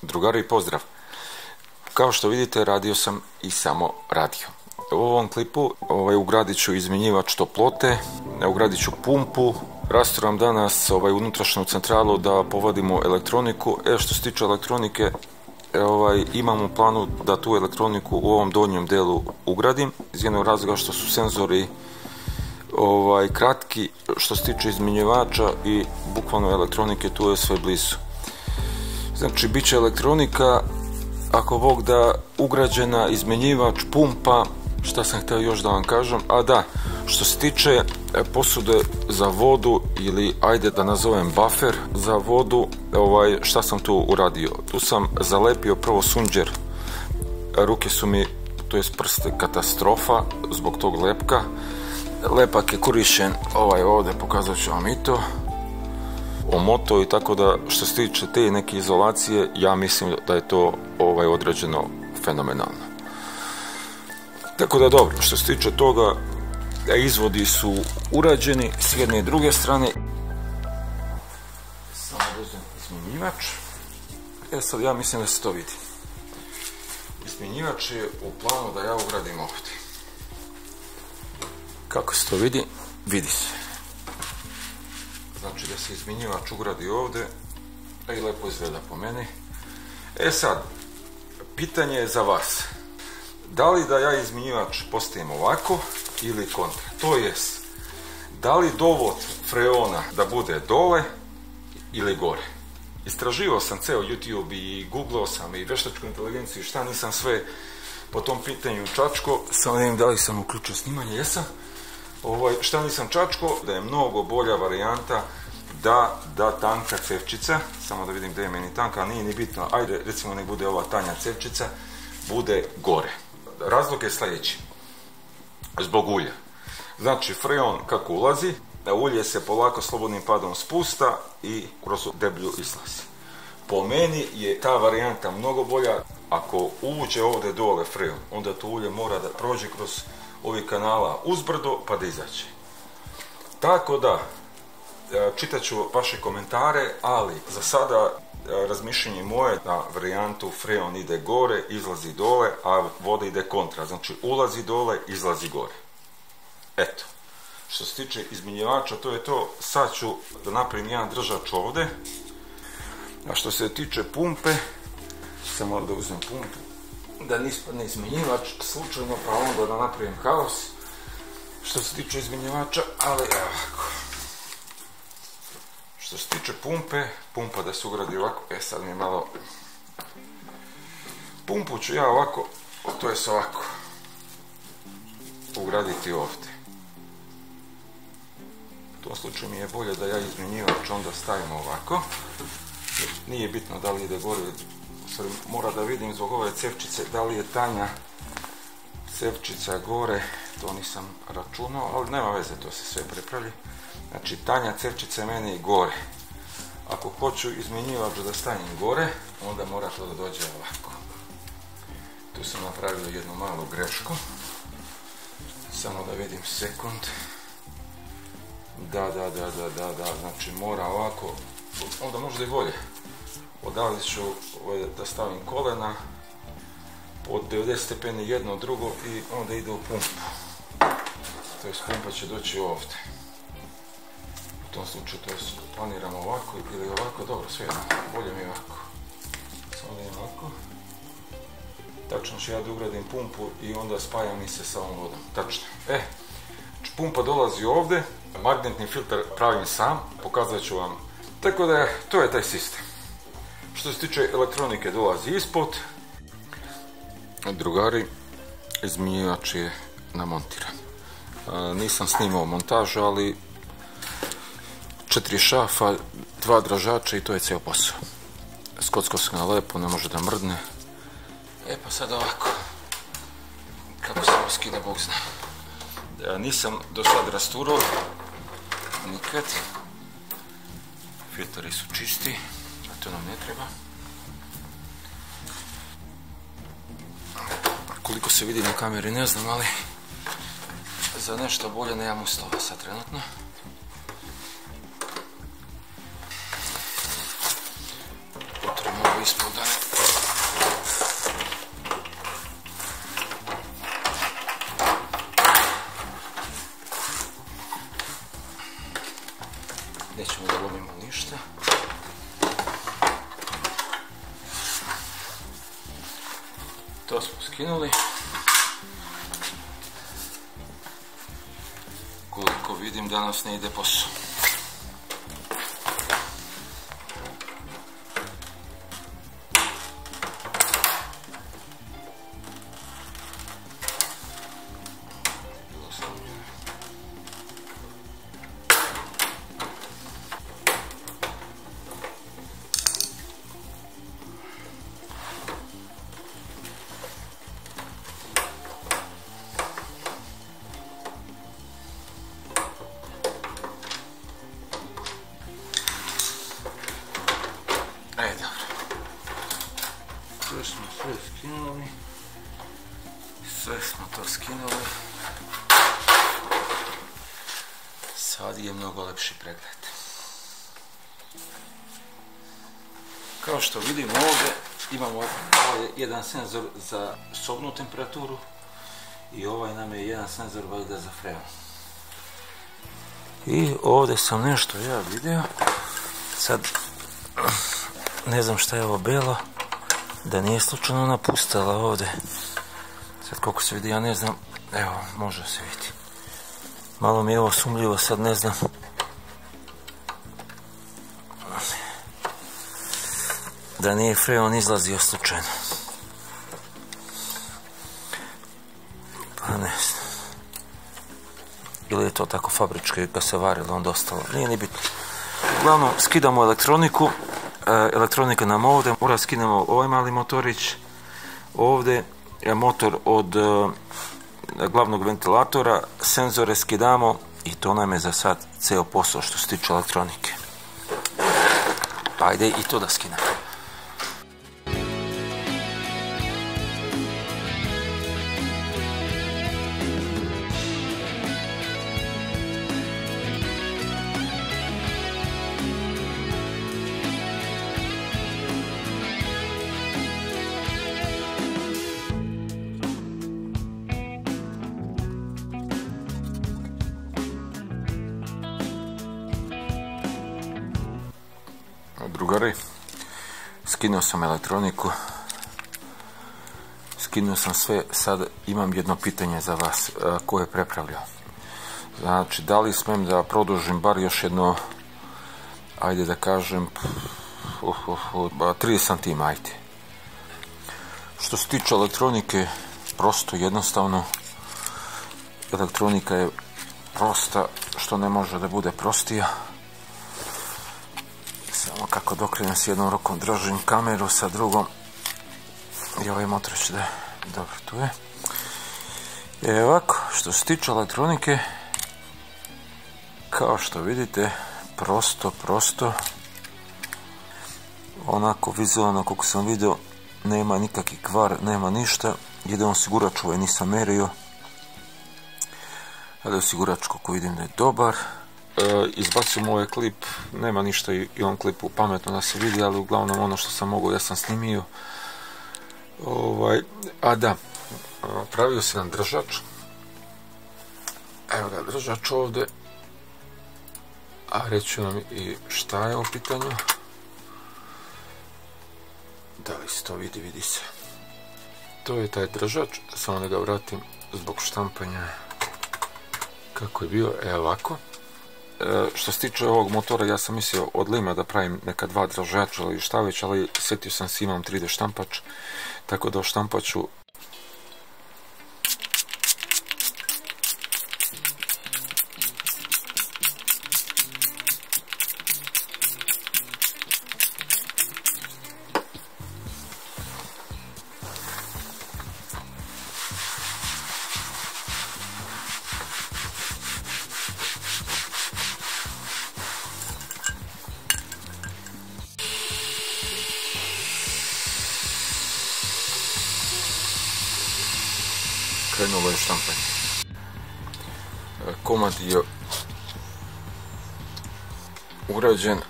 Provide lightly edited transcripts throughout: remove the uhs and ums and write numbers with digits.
Drugari, pozdrav. Kao što vidite, radio sam i samo radio. U ovom klipu ugradit ću izmjenjivač toplote, ugradit ću pumpu, rasturam danas unutrašnju centralu da povadimo elektroniku. Što se tiče elektronike, imam u planu da tu elektroniku u ovom donjem delu ugradim, iz jednog razloga što su senzori kratki, što se tiče izmjenjivača i bukvalno elektronike tu je sve blizu. Znači, bit će elektronika, ako Bog da, ugrađena, izmjenjivač, pumpa. Šta sam htio još da vam kažem? A da, što se tiče posude za vodu ili ajde da nazovem buffer za vodu, šta sam tu uradio? Tu sam zalepio prvo sunđer, ruke su mi, to jest prste, katastrofa zbog tog lepka. Lepak je korišten ovdje, pokazat ću vam i to, omoto, i tako da što se tiče te neke izolacije, ja mislim da je to određeno fenomenalno. Tako da dobro, što se tiče toga, izvodi su urađeni s jedne i druge strane. Samo uzmem izmjenjivač. Sad ja mislim da se to vidi. Izmjenjivač je u planu da ja ugradim ovdje. Kako se to vidi? Vidi se. Znači da se izmjenjivač ugradi ovdje i lepo izgleda po meni. Sad, pitanje je za vas. Da li da ja izmjenjivač postavim ovako ili kontra? To jest, da li dovod freona da bude dole ili gore? Istraživao sam ceo YouTube i googlao sam i veštačku inteligenciju, šta nisam sve po tom pitanju čačko. Samo vidim da li sam uključio snimanje, jesam. Šta nisam čačko, da je mnogo bolja varijanta da tanka cevčica, samo da vidim gdje je meni tanka, ali nije ni bitno, ajde recimo nek bude ova tanja cevčica, bude gore. Razlog je sljedeći, zbog ulja. Znači, freon kako ulazi, ulje se polako slobodnim padom spusta i kroz deblju izlazi. Po meni je ta varijanta mnogo bolja. Ako uđe ovdje dole freon, onda to ulje mora da prođe kroz ovih kanala uzbrdo pa da izađe. Tako da, čitat ću vaše komentare, ali za sada razmišljanje moje na varijantu freon ide gore, izlazi dole, a voda ide kontra. Znači ulazi dole, izlazi gore. Eto. Što se tiče izmjenjivača, to je to. Sad ću da napravim jedan držač ovdje. A što se tiče pumpe, samo da uzmem pumpu, da ne ispadne izmjenjivač slučajno, pa onda da napravim haos. Što se tiče izmjenjivača, ali ovako. Što se tiče pumpe, pumpa da se ugradi ovako, sad mi je malo... Pumpu ću ja ovako, to jest ovako, ugraditi ovdje. U tom slučaju mi je bolje da ja izmjenjivač onda stavim ovako. Nije bitno da li ide gore, mora da vidim zbog ove cevčice da li je tanja cevčica gore, to nisam računao, ali nema veze, to se sve prepravi. Znači, tanja cevčica je meni gore. Ako hoću izmjenjivač da stavim gore, onda mora to da dođe ovako. Tu sam napravio jednu malu grešku. Samo da vidim sekund. Da, znači mora ovako, onda možda i bolje. Odavde ću da stavim kolena, od 90 stepeni jedno drugo i onda ide u pumpu. To jest pumpa će doći ovdje. U tom slučaju to planiram ovako ili ovako, dobro, sve jedno, bolje mi ovako. Samo idem ovako. Tačno ću ja da ugradim pumpu i onda spajam mi se sa ovom vodom. Tačno. Pumpa dolazi ovdje, magnetni filter pravim sam, pokazat ću vam. Tako da to je taj sistem. Što se tiče elektronike, dolazi ispod. Drugari, izmjenjivač je namontiran. Nisam snimao montažu, ali 4 šafa, 2 dražača i to je cijel posao. Skocko se na lepo, ne može da mrdne. Pa sad ovako. Kako se ovo skida, Bog zna. Nisam do sad rasturao, nikad. Filteri su čisti, a to nam ne treba. Koliko se vidi na kameri ne znam, ali za nešto bolje nemam uslova sad trenutno. Potrebno ovo ispod da ne To smo skinuli. Koliko vidim danas ne ide posao. Sve smo sve skinuli. Sve smo to skinuli. Sad je mnogo lepši pregled. Kao što vidimo ovdje imamo jedan senzor za sobnu temperaturu i ovaj nam je jedan senzor valjda za freon. I ovdje sam nešto ja vidio. Sad ne znam šta je ovo belo. Da nije slučajno napustala ovdje. Sad koliko se vidi, ja ne znam. Evo, može se vidjeti. Malo mi je ovo sumljivo, sad ne znam. Da nije freon izlazio slučajno. Pa ne znam. Ili je to tako fabrički kad se varilo, onda ostalo. Nije ni bitno. Uglavnom, skidamo elektroniku. Elektronika nam ovdje, mora skinemo ovaj mali motorić, ovdje je motor od glavnog ventilatora, senzore skidamo i to nam je za sad ceo posao što se tiče elektronike. Ajde i to da skinemo. Drugari, skinuo sam elektroniku, skinuo sam sve, sad imam jedno pitanje za vas, ko je prepravljao. Znači, da li smijem da produžim bar još jedno, ajde da kažem, 30 cm, ajde. Što se tiče elektronike, prosto, jednostavno, elektronika je prosta, što ne može da bude prostija. Samo kako dokrenem s jednom rukom držim kameru, sa drugom i ovaj motorić da je dobro, tu je. Ovako, što se tiče elektronike, kao što vidite, prosto, onako vizualno kako sam vidio, nema nikakvi kvar, nema ništa. Jedan osigurač ovaj nisam merio, ali osigurač kako vidim da je dobar. Izbacimo ovaj klip, nema ništa i on klipu pametno da se vidi, ali uglavnom ono što sam mogao ja sam snimio. A da, pravio sam jedan držač. Evo ga držač ovdje. A reću vam i šta je u pitanju. Da li se to vidi, vidi se. To je taj držač, samo da ga vratim zbog štampanja kako je bio, evo ovako. Što se tiče ovog motora, ja sam mislio od lima da pravim neka dva držača ili šta već, ali sjetio sam si imam 3D štampač, tako da štampaću krenulo je štampanje. Komad je urađen,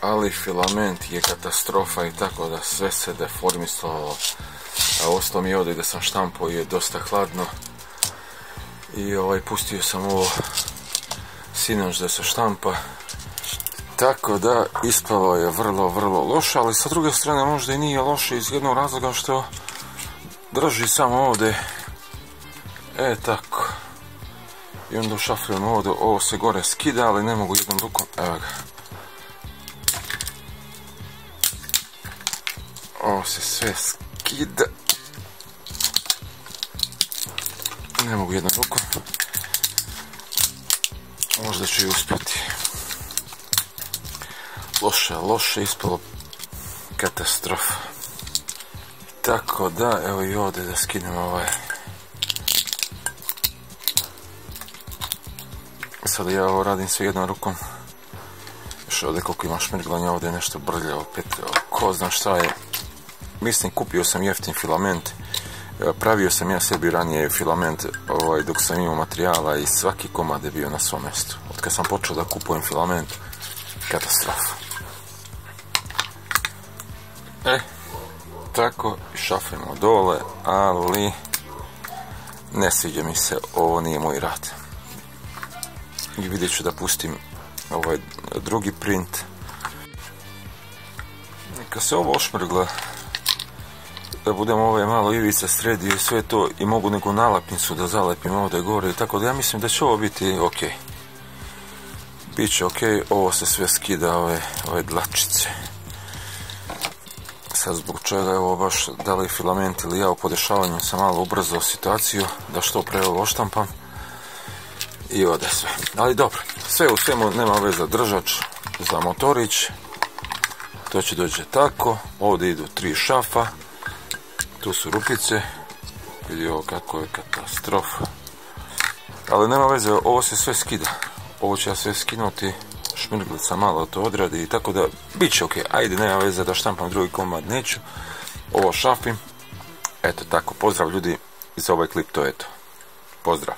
ali filament je katastrofa i tako da sve se deformisalo. Ostalo mi je ovdje da sam štampao je dosta hladno i pustio sam ovo sinoć da se štampa. Tako da ispalo je vrlo loše, ali sa druge strane možda i nije loše iz jednog razloga što drži samo ovdje, tako, i onda ušafljam ovdje, ovo se gore skida, ali ne mogu jednom rukom, evo ga, ovo se sve skida, ne mogu jednom rukom, možda ću i uspjeti. Loše ispalo, katastrofa. Tako da, evo i ovdje da skinem ovaj. Sada ja ovo radim sve jednom rukom. Još ovdje koliko ima šmirglanja, ovdje je nešto brljavo, petljavo, ko zna šta je. Mislim, kupio sam jeftin filament. Pravio sam ja sebi ranije filament dok sam imao materijala i svaki komad je bio na svom mjestu. Od kad sam počeo da kupujem filament, katastrofa. Tako, šafimo dole, ali ne sviđa mi se, ovo nije moj rad. I vidjet ću da pustim ovaj drugi print. Neka se ovo ošmrgla, da budem ove malo ivice sredio i sve to, i mogu neku nalapnicu da zalepim ovdje gore, tako da ja mislim da će ovo biti ok. Biće ok, ovo se sve skida, ove dlačice. Sad zbog čega je ovo baš da li filament ili ja u podešavanju sam malo ubrzao situaciju da što pre ovo oštampam i ode sve. Ali dobro, sve u svemu nema veze, držač za motorić, to će dođe tako, ovdje idu 3 šafa, tu su rupice, vidi ovo kako je katastrofa, ali nema veze, ovo se sve skida, ovo ću ja sve skinuti, šmirglica malo to odradi, tako da bit će ok, ajde, nema veze da štampam drugi komad, neću, ovo šafim, eto tako, pozdrav ljudi, i za ovaj klip to je to, pozdrav.